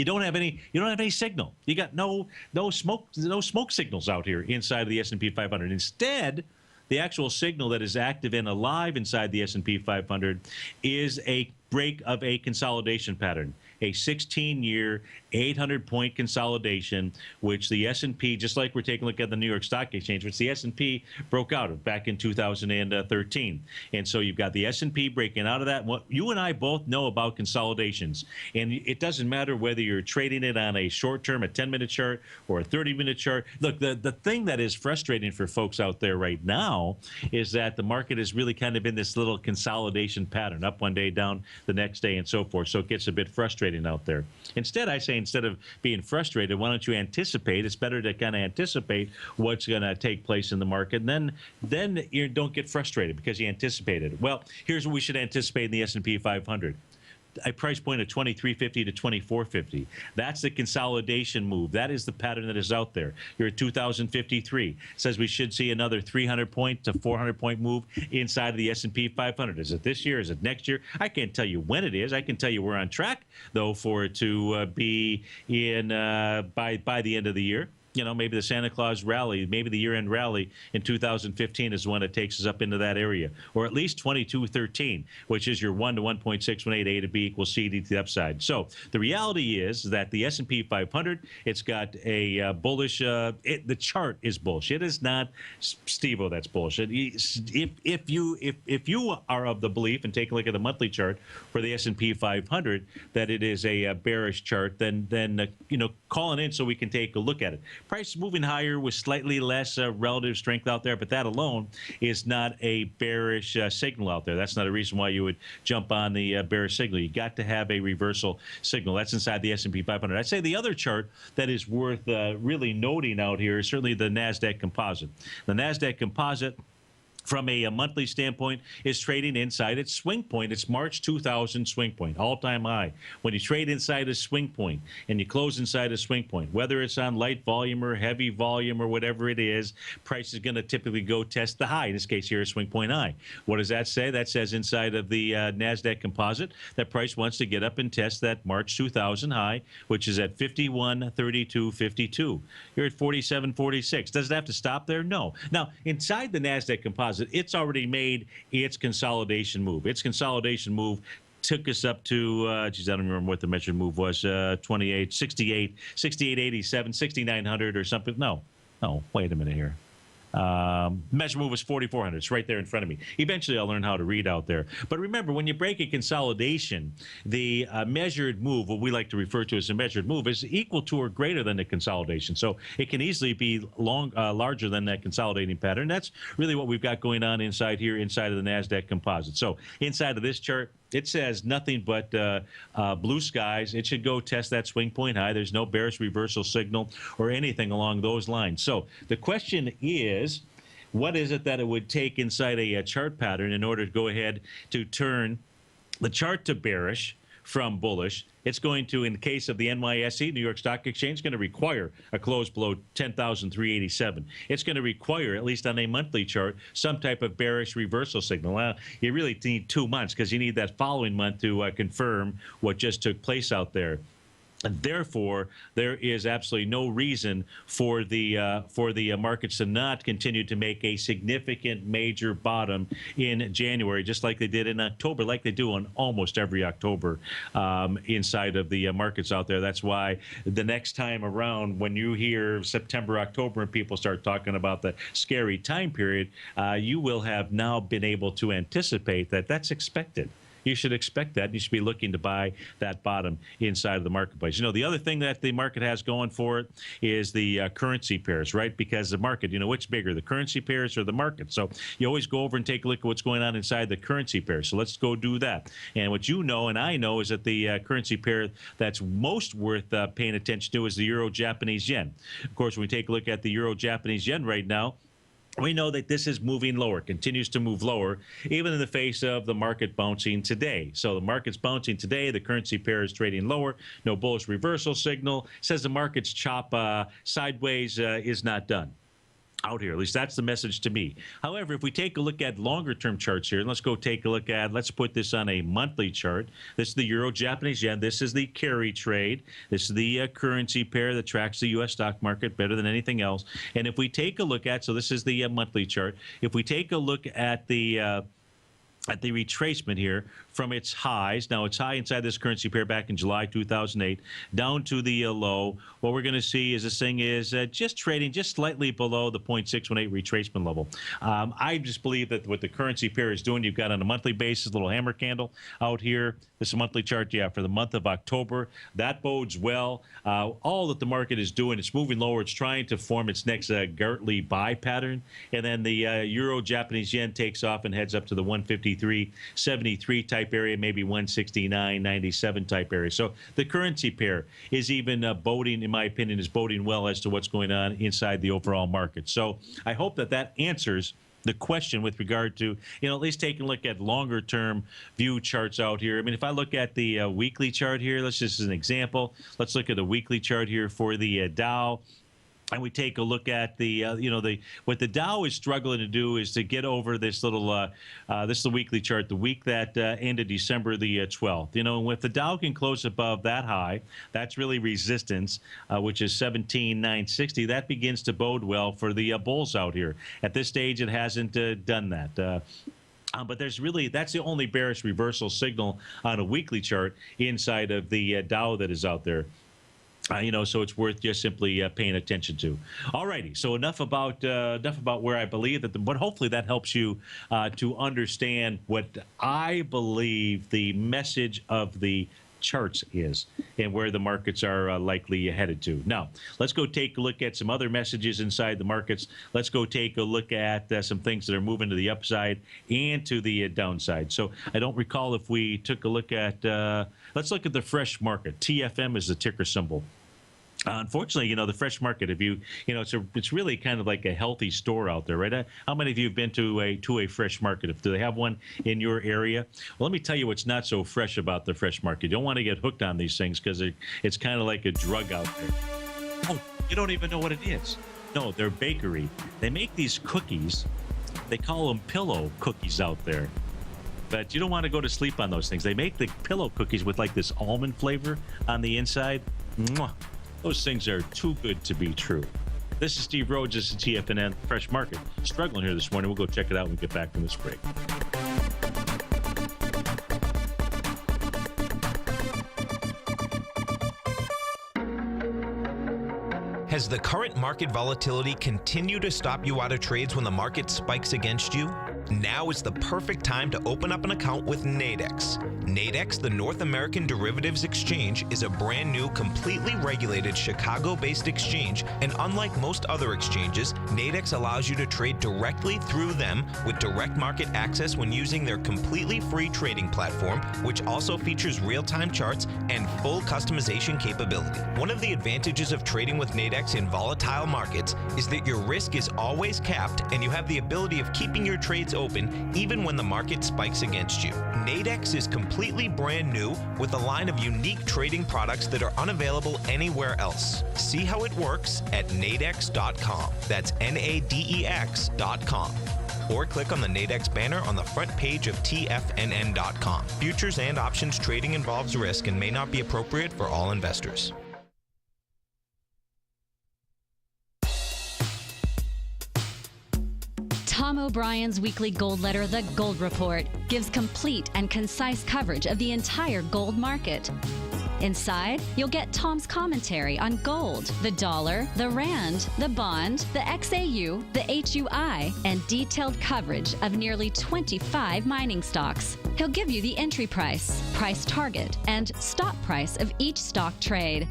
don't have any signal. You got no smoke signals out here inside of the S&P 500. Instead, the actual signal that is active and alive inside the S&P 500 is a break of a consolidation pattern, a 16-year, 800-point consolidation, which the S&P, just like we're taking a look at the New York Stock Exchange, which the S&P broke out of back in 2013. And so you've got the S&P breaking out of that. What you and I both know about consolidations, and it doesn't matter whether you're trading it on a short term, a 10-minute chart, or a 30-minute chart. Look, the thing that is frustrating for folks out there right now is that the market is really kind of in this little consolidation pattern, up one day, down the next day, and so forth. So it gets a bit frustrating out there. Instead, I say, instead of being frustrated, why don't you anticipate? It's better to kind of anticipate what's going to take place in the market, and then you don't get frustrated because you anticipated it. Well, here's what we should anticipate in the S&P 500. A price point of 2350 to 2450. That's the consolidation move. That is the pattern that is out there. You're at 2053. It says we should see another 300-point to 400-point move inside of the S&P 500. Is it this year? Is it next year? I can't tell you when it is. I can tell you we're on track, though, for it to be in by the end of the year. You know, maybe the Santa Claus rally, maybe the year-end rally in 2015 is the one that takes us up into that area, or at least 2213, which is your 1 to 1.618 A to B equals CD to the upside. So the reality is that the S&P 500, it's got a bullish. The chart is bullish. It is not Steve-O that's bullish. If you are of the belief, and take a look at the monthly chart for the S&P 500, that it is a bearish chart, then you know, call it in so we can take a look at it. Price moving higher with slightly less relative strength out there, but that alone is not a bearish signal out there. That's not a reason why you would jump on the bearish signal. You got to have a reversal signal. That's inside the S&P 500. I'd say the other chart that is worth really noting out here is certainly the NASDAQ Composite. The NASDAQ Composite, from a monthly standpoint, is trading inside its swing point. It's March 2000 swing point, all-time high. When you trade inside a swing point and you close inside a swing point, whether it's on light volume or heavy volume or whatever it is, price is going to typically go test the high. In this case here, a swing point high. What does that say? That says inside of the NASDAQ Composite that price wants to get up and test that March 2000 high, which is at 51.3252. You're at 47.46. Does it have to stop there? No. Now, inside the NASDAQ Composite, it's already made its consolidation move. Its consolidation move took us up to, geez, I don't remember what the measured move was, 28, 68, 68.87, 6,900 or something. No, wait a minute here. Measure move was 4,400. It's right there in front of me. Eventually, I'll learn how to read out there. But remember, when you break a consolidation, the measured move, what we like to refer to as a measured move, is equal to or greater than the consolidation. So it can easily be larger than that consolidating pattern. That's really what we've got going on inside here, inside of the NASDAQ Composite. So inside of this chart, it says nothing but blue skies. It should go test that swing point high. There's no bearish reversal signal or anything along those lines. So the question is, what is it that it would take inside a chart pattern in order to go ahead to turn the chart to bearish from bullish. It's going to, in the case of the NYSE, New York Stock Exchange, going to require a close below 10,387. It's going to require, at least on a monthly chart, some type of bearish reversal signal. Well, you really need 2 months because you need that following month to confirm what just took place out there. And therefore, there is absolutely no reason for the markets to not continue to make a significant major bottom in January, just like they did in October, like they do on almost every October inside of the markets out there. That's why the next time around, when you hear September, October, and people start talking about the scary time period, you will have now been able to anticipate that that's expected. You should expect that. You should be looking to buy that bottom inside of the marketplace. You know, the other thing that the market has going for it is the currency pairs, right? Because the market, you know, what's bigger, the currency pairs or the market? So you always go over and take a look at what's going on inside the currency pair. So let's go do that. And what you know and I know is that the currency pair that's most worth paying attention to is the Euro-Japanese yen. Of course, when we take a look at the Euro-Japanese yen right now, we know that this is moving lower, continues to move lower, even in the face of the market bouncing today. So the market's bouncing today. The currency pair is trading lower. No bullish reversal signal. Says the market's chop sideways is not done out here. At least that's the message to me. However, if we take a look at longer term charts here, and let's go take a look at, let's put this on a monthly chart. This is the Euro-Japanese yen. This is the carry trade. This is the currency pair that tracks the U.S. stock market better than anything else. And if we take a look at, so this is the monthly chart. If we take a look at the retracement here from its highs. Now, it's high inside this currency pair back in July 2008, down to the low. What we're going to see is this thing is just trading just slightly below the 0.618 retracement level. I just believe that what the currency pair is doing, you've got on a monthly basis, a little hammer candle out here. This is a monthly chart, yeah, for the month of October. That bodes well. All that the market is doing, it's moving lower. It's trying to form its next Gartley buy pattern. And then the Euro-Japanese yen takes off and heads up to the 153.73 type area, maybe 169.97 type area. So the currency pair is even boding, in my opinion, is boding well as to what's going on inside the overall market. So I hope that that answers the question with regard to, you know, at least taking a look at longer term view charts out here. I mean, if I look at the weekly chart here, let's just as an example, let's look at the weekly chart here for the Dow. And we take a look at the, what the Dow is struggling to do is to get over this little, this is the weekly chart, the week that ended December the 12th. You know, and if the Dow can close above that high, that's really resistance, which is 17,960. That begins to bode well for the bulls out here. At this stage, it hasn't done that. But there's really, that's the only bearish reversal signal on a weekly chart inside of the Dow that is out there. So it's worth just simply paying attention to. All righty. So enough about where I believe that, but hopefully that helps you to understand what I believe the message of the charts is and where the markets are likely headed to. Now, let's go take a look at some other messages inside the markets. Let's go take a look at some things that are moving to the upside and to the downside. So I don't recall if we took a look at, let's look at the fresh market. TFM is the ticker symbol. Unfortunately, the fresh market, if it's really kind of like a healthy store out there, right? How many of you have been to a fresh market? Do they have one in your area? Well, let me tell you what's not so fresh about the fresh market. You don't want to get hooked on these things because it's kind of like a drug out there. Oh, you don't even know what it is. No, they're bakery. They make these cookies. They call them pillow cookies out there. But you don't want to go to sleep on those things. They make the pillow cookies with like this almond flavor on the inside. Mwah. Those things are too good to be true. This is Steve Rhodes. This is TFNN Fresh Market. Struggling here this morning. We'll go check it out when we get back from this break. Has the current market volatility continued to stop you out of trades when the market spikes against you? Now is the perfect time to open up an account with Nadex. Nadex, the North American Derivatives Exchange, is a brand new, completely regulated Chicago-based exchange, and unlike most other exchanges, Nadex allows you to trade directly through them with direct market access when using their completely free trading platform, which also features real-time charts and full customization capability. One of the advantages of trading with Nadex in volatile markets is that your risk is always capped and you have the ability of keeping your trades open even when the market spikes against you. Nadex is completely brand new with a line of unique trading products that are unavailable anywhere else. See how it works at nadex.com. That's NADEX.com. Or click on the Nadex banner on the front page of TFNN.com. Futures and options trading involves risk and may not be appropriate for all investors. Tom O'Brien's weekly gold letter, The Gold Report, gives complete and concise coverage of the entire gold market. Inside, you'll get Tom's commentary on gold, the dollar, the rand, the bond, the XAU, the HUI, and detailed coverage of nearly 25 mining stocks. He'll give you the entry price, price target, and stop price of each stock trade.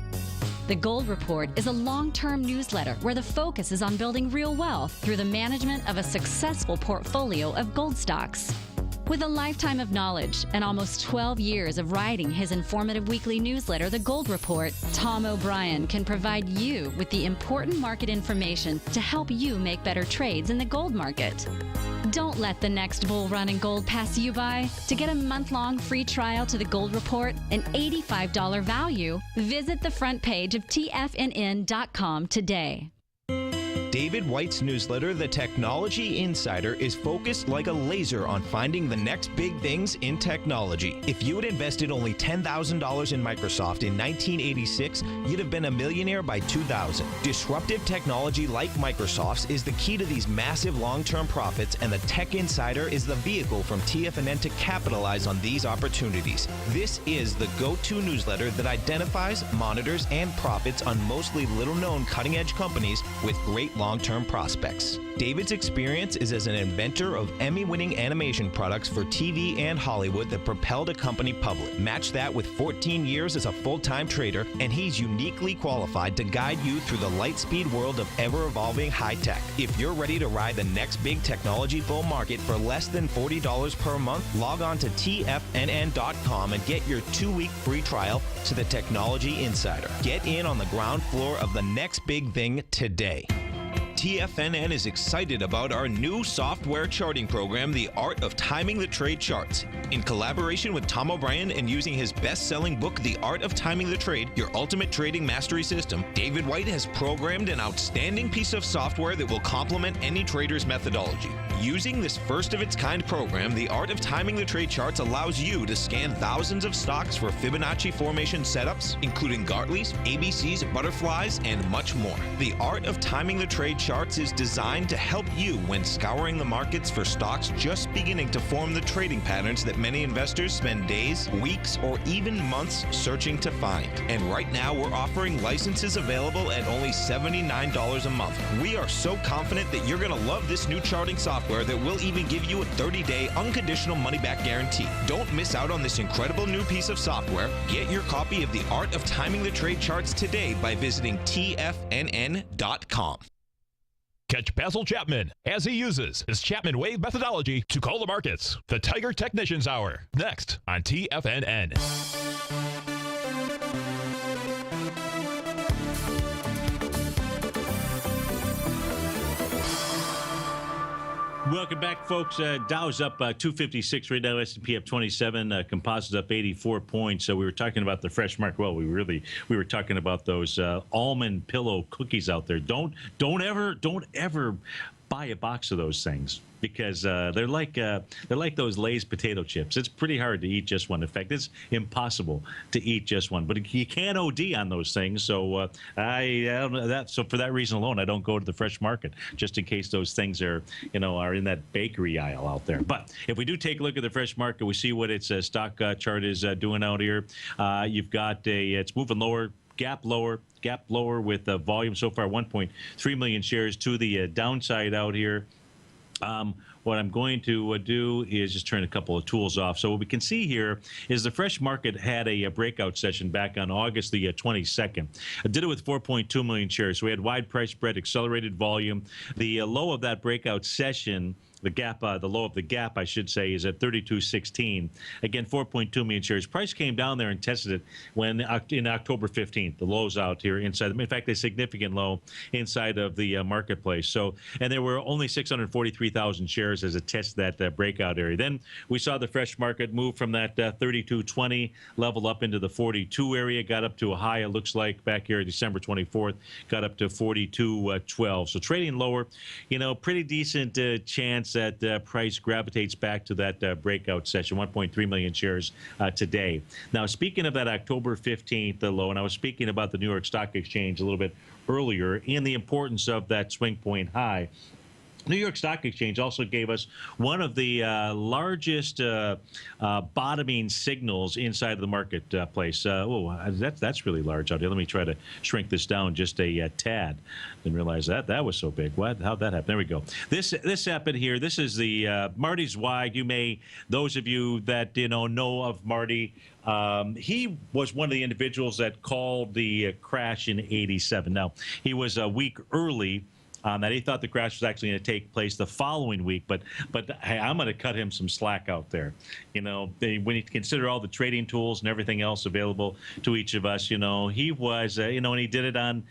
The Gold Report is a long-term newsletter where the focus is on building real wealth through the management of a successful portfolio of gold stocks. With a lifetime of knowledge and almost 12 years of writing his informative weekly newsletter, The Gold Report, Tom O'Brien can provide you with the important market information to help you make better trades in the gold market. Don't let the next bull run in gold pass you by. To get a month-long free trial to The Gold Report, an $85 value, visit the front page of TFNN.com today. David White's newsletter, The Technology Insider, is focused like a laser on finding the next big things in technology. If you had invested only $10,000 in Microsoft in 1986, you'd have been a millionaire by 2000. Disruptive technology like Microsoft's is the key to these massive long-term profits, and the Tech Insider is the vehicle from TFNN to capitalize on these opportunities. This is the go-to newsletter that identifies, monitors, and profits on mostly little-known cutting-edge companies with great long-term prospects. David's experience is as an inventor of Emmy-winning animation products for TV and Hollywood that propelled a company public. Match that with 14 years as a full-time trader, and he's uniquely qualified to guide you through the light-speed world of ever-evolving high-tech. If you're ready to ride the next big technology bull market for less than $40 per month, log on to TFNN.com and get your 2-week free trial to the Technology Insider. Get in on the ground floor of the next big thing today. TFNN is excited about our new software charting program, The Art of Timing the Trade Charts. In collaboration with Tom O'Brien and using his best-selling book, The Art of Timing the Trade, Your Ultimate Trading Mastery System, David White has programmed an outstanding piece of software that will complement any trader's methodology. Using this first-of-its-kind program, The Art of Timing the Trade Charts allows you to scan thousands of stocks for Fibonacci formation setups, including Gartley's, ABC's, butterflies, and much more. The Art of Timing the Trade Charts is designed to help you when scouring the markets for stocks just beginning to form the trading patterns that many investors spend days, weeks, or even months searching to find. And right now, we're offering licenses available at only $79 a month. We are so confident that you're going to love this new charting software that will even give you a 30-day unconditional money-back guarantee. Don't miss out on this incredible new piece of software. Get your copy of The Art of Timing the Trade Charts today by visiting TFNN.com. Catch Basil Chapman as he uses his Chapman Wave methodology to call the markets. The Tiger Technicians Hour, next on TFNN. Welcome back, folks. Dow's up 256 right now. S&P up 27. Composite's up 84 points. So we were talking about the fresh market. Well, we were talking about those almond pillow cookies out there. Don't ever buy a box of those things, because they're like those Lay's potato chips. It's pretty hard to eat just one. In fact, it's impossible to eat just one. But you can OD on those things. So I don't know that. So for that reason alone, I don't go to the fresh market, just in case those things are in that bakery aisle out there. But if we do take a look at the fresh market, we see what its stock chart is doing out here. You've got it's moving lower. Gap lower with volume so far 1.3 million shares to the downside out here. What I'm going to do is just turn a couple of tools off. So what we can see here is the fresh market had a breakout session back on August the 22nd. I did it with 4.2 million shares. So we had wide price spread, accelerated volume. The low of that breakout session The gap, the low of the gap, I should say, is at 32.16. Again, 4.2 million shares. Price came down there and tested it when in October 15th. The low's out here inside. In fact, a significant low inside of the marketplace. So, and there were only 643,000 shares as a test that breakout area. Then we saw the fresh market move from that 32.20 level up into the 42 area. Got up to a high. It looks like back here, December 24th, got up to 42.12. So trading lower. Pretty decent chance that price gravitates back to that breakout session, 1.3 million shares today. Now, speaking of that October 15th low, and I was speaking about the New York Stock Exchange a little bit earlier and the importance of that swing point high. New York Stock Exchange also gave us one of the largest bottoming signals inside of the marketplace. That's really large out here. Let me try to shrink this down just a tad. Didn't realize that was so big. How'd that happen? There we go. This happened here. This is the Marty Zweig. Those of you that know of Marty. He was one of the individuals that called the crash in '87. Now, he was a week early on that. He thought the crash was actually going to take place the following week, but hey, I'm going to cut him some slack out there. When you consider all the trading tools and everything else available to each of us, he was, and he did it on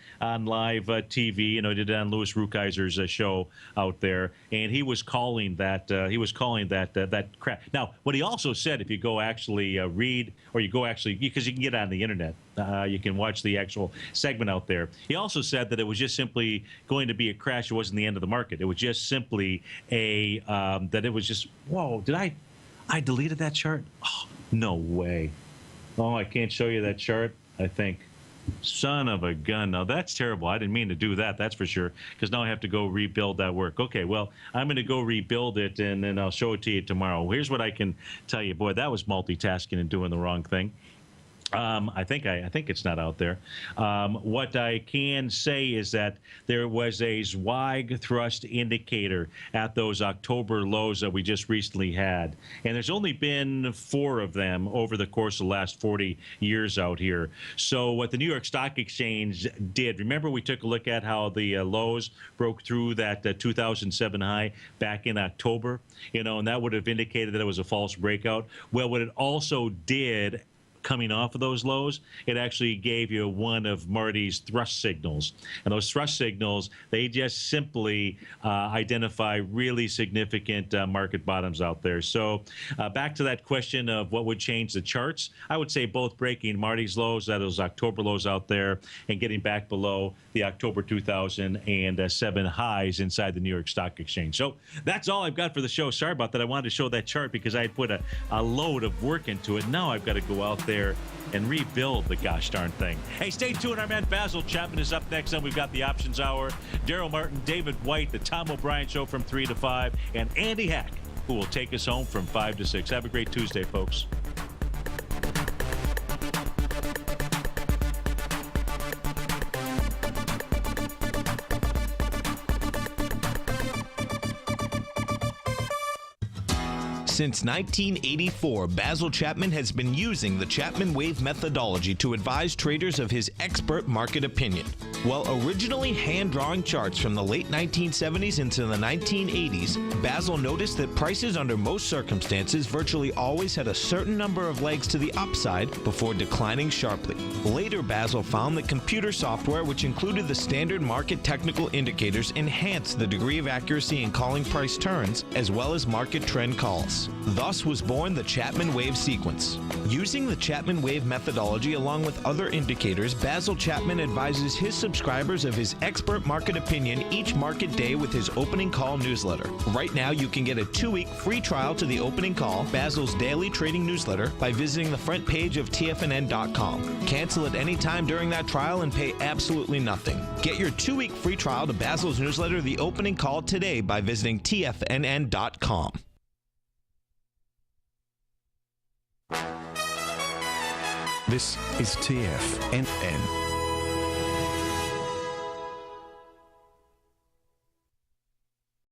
live TV. He did it on Louis Rukeyser's show out there, and he was calling that. That crash. Now, what he also said, if you go actually read, or you go actually, because you can get it on the internet. You can watch the actual segment out there. He also said that it was just simply going to be a crash. It wasn't the end of the market. It was just simply that it was just, whoa, did I deleted that chart? Oh, no way. Oh, I can't show you that chart, I think. Son of a gun. Now, that's terrible. I didn't mean to do that, that's for sure, because now I have to go rebuild that work. Okay, well, I'm going to go rebuild it, and then I'll show it to you tomorrow. Here's what I can tell you. Boy, that was multitasking and doing the wrong thing. I think it's not out there. What I can say is that there was a Zweig thrust indicator at those October lows that we just recently had, and there's only been 4 of them over the course of the last 40 years out here. So what the New York Stock Exchange did, remember we took a look at how the lows broke through that 2007 high back in October, and that would have indicated that it was a false breakout. Well, what it also did, coming off of those lows, it actually gave you one of Marty's thrust signals. And those thrust signals, they just simply identify really significant market bottoms out there. So back to that question of what would change the charts, I would say both breaking Marty's lows, that those October lows out there, and getting back below the October 2007 highs inside the New York Stock Exchange. So that's all I've got for the show. Sorry about that. I wanted to show that chart because I had put a load of work into it. Now I've got to go out there and rebuild the gosh darn thing. Hey, stay tuned. Our man Basil Chapman is up next, and we've got the Options Hour. Daryl Martin, David White, the Tom O'Brien Show from 3 to 5, and Andy Hack, who will take us home from 5 to 6. Have a great Tuesday, folks. Since 1984, Basil Chapman has been using the Chapman Wave methodology to advise traders of his expert market opinion. While originally hand-drawing charts from the late 1970s into the 1980s, Basil noticed that prices under most circumstances virtually always had a certain number of legs to the upside before declining sharply. Later, Basil found that computer software, which included the standard market technical indicators, enhanced the degree of accuracy in calling price turns, as well as market trend calls. Thus was born the Chapman Wave sequence. Using the Chapman Wave methodology along with other indicators, Basil Chapman advises his subscribers of his expert market opinion each market day with his opening call newsletter. Right now, you can get a 2-week free trial to the opening call, Basil's daily trading newsletter, by visiting the front page of TFNN.com. Cancel at any time during that trial and pay absolutely nothing. Get your 2-week free trial to Basil's newsletter, The Opening Call, today by visiting TFNN.com. This is TFNN.